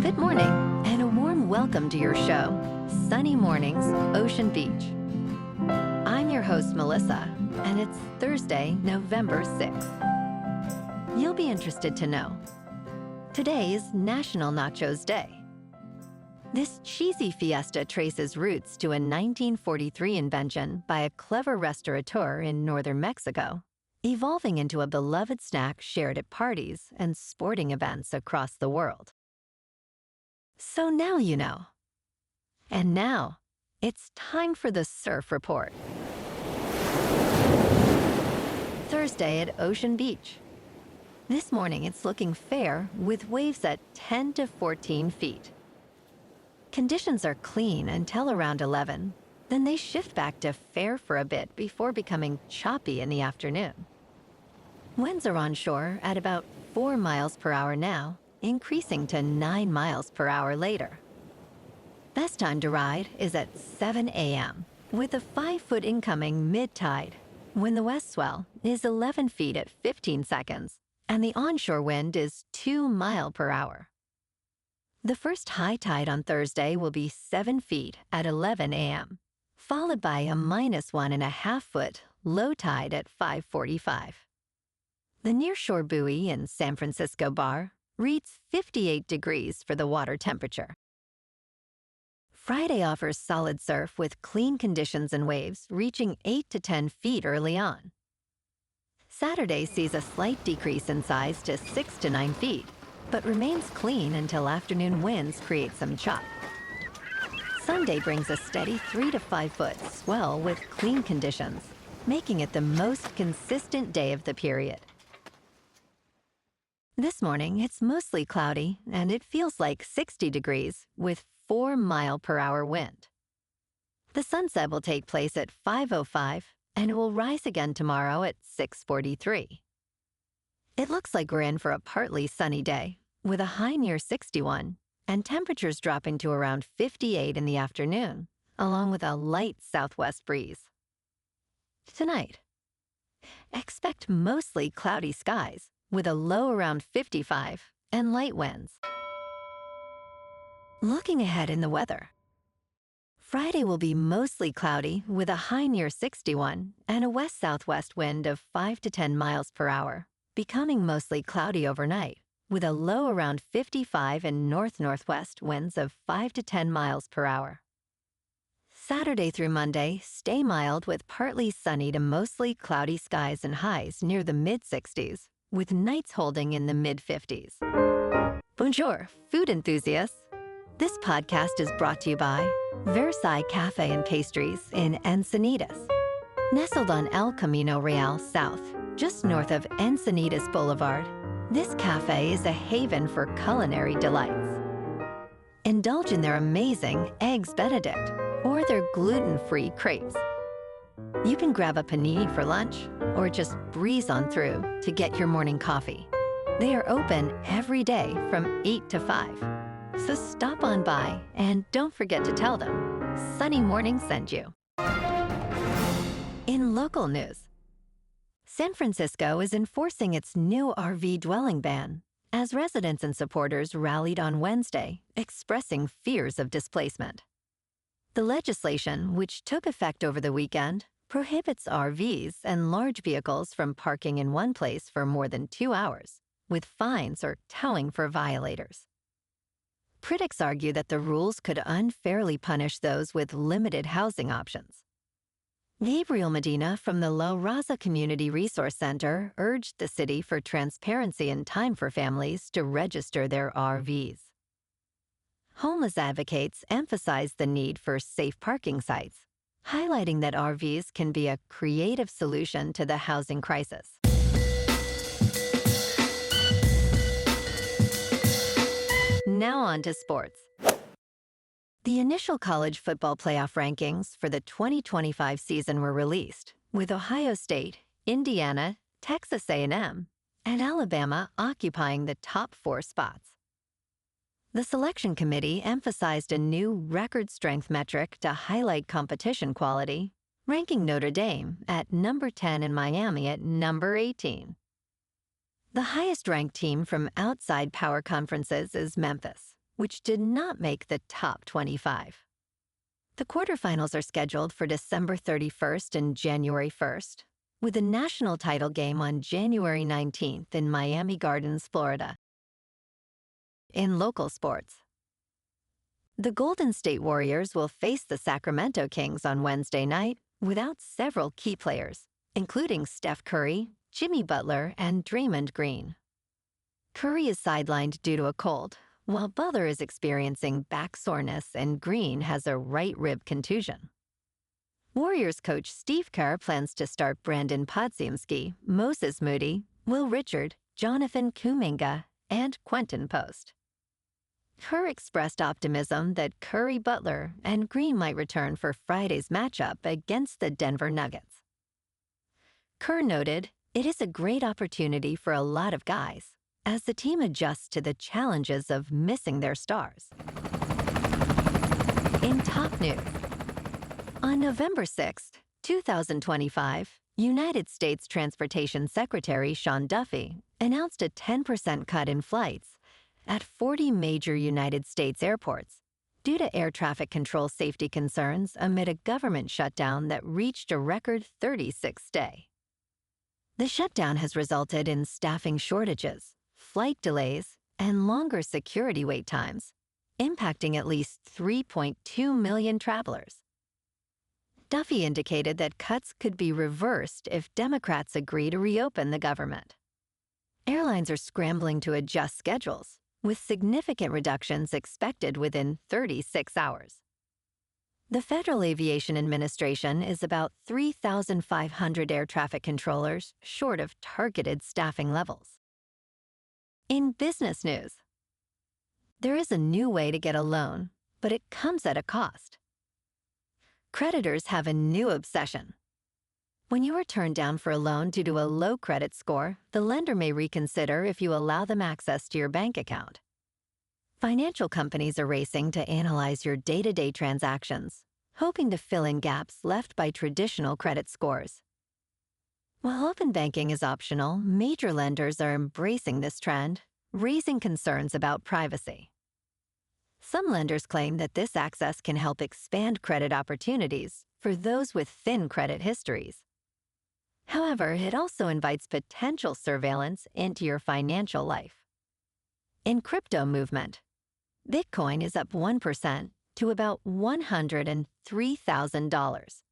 Good morning, and a warm welcome to your show, Sunny Mornings, Ocean Beach. I'm your host, Melissa, and it's Thursday, November 6th. You'll be interested to know, today is National Nachos Day. This cheesy fiesta traces roots to a 1943 invention by a clever restaurateur in northern Mexico, evolving into a beloved snack shared at parties and sporting events across the world. So now you know. And now, it's time for the Surf Report. Thursday at Ocean Beach. This morning it's looking fair with waves at 10 to 14 feet. Conditions are clean until around 11, then they shift back to fair for a bit before becoming choppy in the afternoon. Winds are onshore at about 4 miles per hour now, increasing to 9 miles per hour later. Best time to ride is at 7 a.m., with a 5-foot incoming mid-tide, when the west swell is 11 feet at 15 seconds, and the onshore wind is 2 miles per hour. The first high tide on Thursday will be 7 feet at 11 a.m., followed by a -1.5-foot low tide at 5:45. The nearshore buoy in San Francisco Bar reads 58 degrees for the water temperature. Friday offers solid surf with clean conditions and waves reaching 8 to 10 feet early on. Saturday sees a slight decrease in size to 6 to 9 feet, but remains clean until afternoon winds create some chop. Sunday brings a steady 3 to 5 foot swell with clean conditions, making it the most consistent day of the period. This morning, it's mostly cloudy, and it feels like 60 degrees with 4 mile per hour wind. The sunset will take place at 5:05, and it will rise again tomorrow at 6:43. It looks like we're in for a partly sunny day, with a high near 61, and temperatures dropping to around 58 in the afternoon, along with a light southwest breeze. Tonight, expect mostly cloudy skies, with a low around 55 and light winds. Looking ahead in the weather. Friday will be mostly cloudy with a high near 61 and a west-southwest wind of 5 to 10 miles per hour, becoming mostly cloudy overnight, with a low around 55 and north-northwest winds of 5 to 10 miles per hour. Saturday through Monday, stay mild with partly sunny to mostly cloudy skies and highs near the mid-60s, with nights holding in the mid-50s. Bonjour, food enthusiasts. This podcast is brought to you by Versailles Cafe and Pastries in Encinitas. Nestled on El Camino Real South, just north of Encinitas Boulevard, this cafe is a haven for culinary delights. Indulge in their amazing Eggs Benedict or their gluten-free crepes. You can grab a panini for lunch or just breeze on through to get your morning coffee. They are open every day from 8 to 5. So stop on by and don't forget to tell them Sunny Morning sent you. In local news, San Francisco is enforcing its new RV dwelling ban as residents and supporters rallied on Wednesday, expressing fears of displacement. The legislation, which took effect over the weekend, prohibits RVs and large vehicles from parking in one place for more than 2 hours, with fines or towing for violators. Critics argue that the rules could unfairly punish those with limited housing options. Gabriel Medina from the La Raza Community Resource Center urged the city for transparency and time for families to register their RVs. Homeless advocates emphasize the need for safe parking sites, highlighting that RVs can be a creative solution to the housing crisis. Now on to sports. The initial college football playoff rankings for the 2025 season were released, with Ohio State, Indiana, Texas A&M, and Alabama occupying the top 4 spots. The selection committee emphasized a new record strength metric to highlight competition quality, ranking Notre Dame at number 10 and Miami at number 18. The highest-ranked team from outside power conferences is Memphis, which did not make the top 25. The quarterfinals are scheduled for December 31st and January 1st, with a national title game on January 19th in Miami Gardens, Florida. In local sports, the Golden State Warriors will face the Sacramento Kings on Wednesday night without several key players, including Steph Curry, Jimmy Butler, and Draymond Green. Curry is sidelined due to a cold, while Butler is experiencing back soreness and Green has a right rib contusion. Warriors coach Steve Kerr plans to start Brandin Podziemski, Moses Moody, Will Richard, Jonathan Kuminga, and Quentin Post. Kerr expressed optimism that Curry, Butler, and Green might return for Friday's matchup against the Denver Nuggets. Kerr noted, "It is a great opportunity for a lot of guys as the team adjusts to the challenges of missing their stars." In top news, on November 6, 2025, United States Transportation Secretary Sean Duffy announced a 10% cut in flights at 40 major United States airports due to air traffic control safety concerns amid a government shutdown that reached a record 36 days. The shutdown has resulted in staffing shortages, flight delays, and longer security wait times, impacting at least 3.2 million travelers. Duffy indicated that cuts could be reversed if Democrats agree to reopen the government. Airlines are scrambling to adjust schedules, with significant reductions expected within 36 hours. The Federal Aviation Administration is about 3,500 air traffic controllers short of targeted staffing levels. In business news, there is a new way to get a loan, but it comes at a cost. Creditors have a new obsession. When you are turned down for a loan due to a low credit score, the lender may reconsider if you allow them access to your bank account. Financial companies are racing to analyze your day-to-day transactions, hoping to fill in gaps left by traditional credit scores. While open banking is optional, major lenders are embracing this trend, raising concerns about privacy. Some lenders claim that this access can help expand credit opportunities for those with thin credit histories. However, it also invites potential surveillance into your financial life. In crypto movement, Bitcoin is up 1% to about $103,000.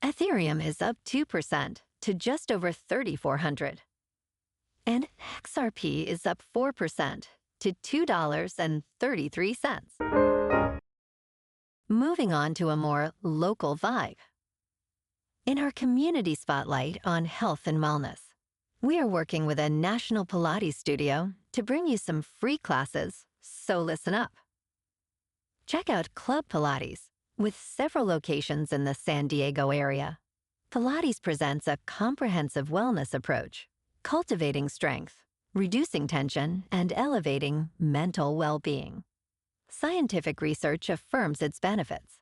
Ethereum is up 2% to just over $3,400. And XRP is up 4% to $2.33. Moving on to a more local vibe. In our community spotlight on health and wellness, we are working with a national Pilates studio to bring you some free classes, so listen up. Check out Club Pilates, with several locations in the San Diego area. Pilates presents a comprehensive wellness approach, cultivating strength, reducing tension, and elevating mental well-being. Scientific research affirms its benefits.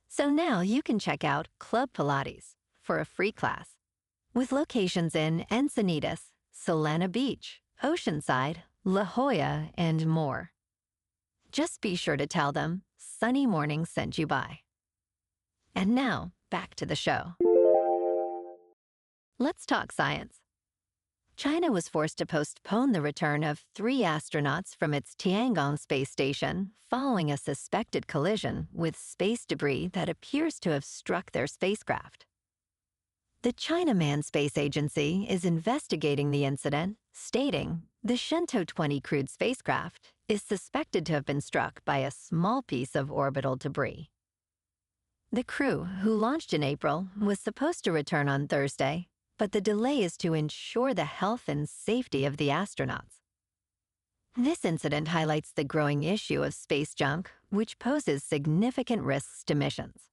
So now you can check out Club Pilates for a free class, with locations in Encinitas, Solana Beach, Oceanside, La Jolla, and more. Just be sure to tell them Sunny Morning sent you by. And now, back to the show. Let's talk science. China was forced to postpone the return of 3 astronauts from its Tiangong space station following a suspected collision with space debris that appears to have struck their spacecraft. The China Manned Space Agency is investigating the incident, stating the Shenzhou 20 crewed spacecraft is suspected to have been struck by a small piece of orbital debris. The crew, who launched in April, was supposed to return on Thursday, but the delay is to ensure the health and safety of the astronauts. This incident highlights the growing issue of space junk, which poses significant risks to missions.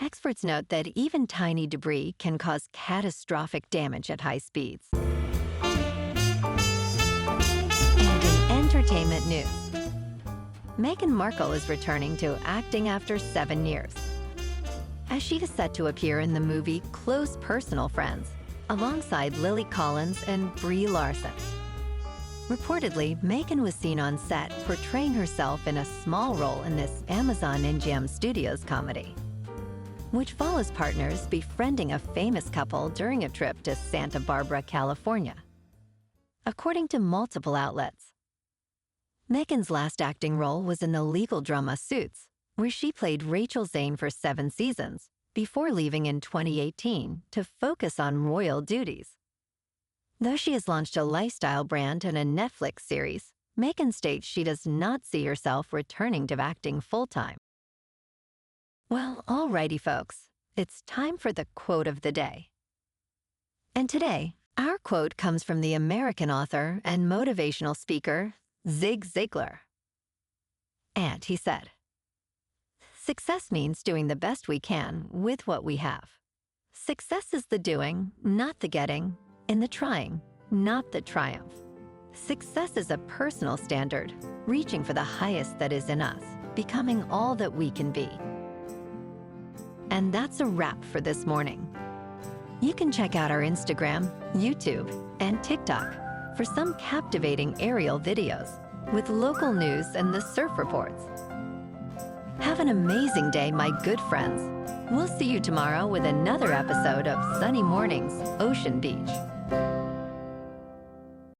Experts note that even tiny debris can cause catastrophic damage at high speeds. And in entertainment news, Meghan Markle is returning to acting after 7 years, as she is set to appear in the movie Close Personal Friends, alongside Lily Collins and Brie Larson. Reportedly, Megan was seen on set portraying herself in a small role in this Amazon MGM Studios comedy, which follows partners befriending a famous couple during a trip to Santa Barbara, California. According to multiple outlets, Megan's last acting role was in the legal drama Suits, where she played Rachel Zane for 7 seasons before leaving in 2018 to focus on royal duties. Though she has launched a lifestyle brand and a Netflix series, Megan states she does not see herself returning to acting full-time. Well, alrighty, folks, it's time for the quote of the day. And today, our quote comes from the American author and motivational speaker, Zig Ziglar. And he said, "Success means doing the best we can with what we have. Success is the doing, not the getting, and the trying, not the triumph. Success is a personal standard, reaching for the highest that is in us, becoming all that we can be." And that's a wrap for this morning. You can check out our Instagram, YouTube, and TikTok for some captivating aerial videos with local news and the surf reports. Have an amazing day, my good friends. We'll see you tomorrow with another episode of Sunny Mornings, Ocean Beach.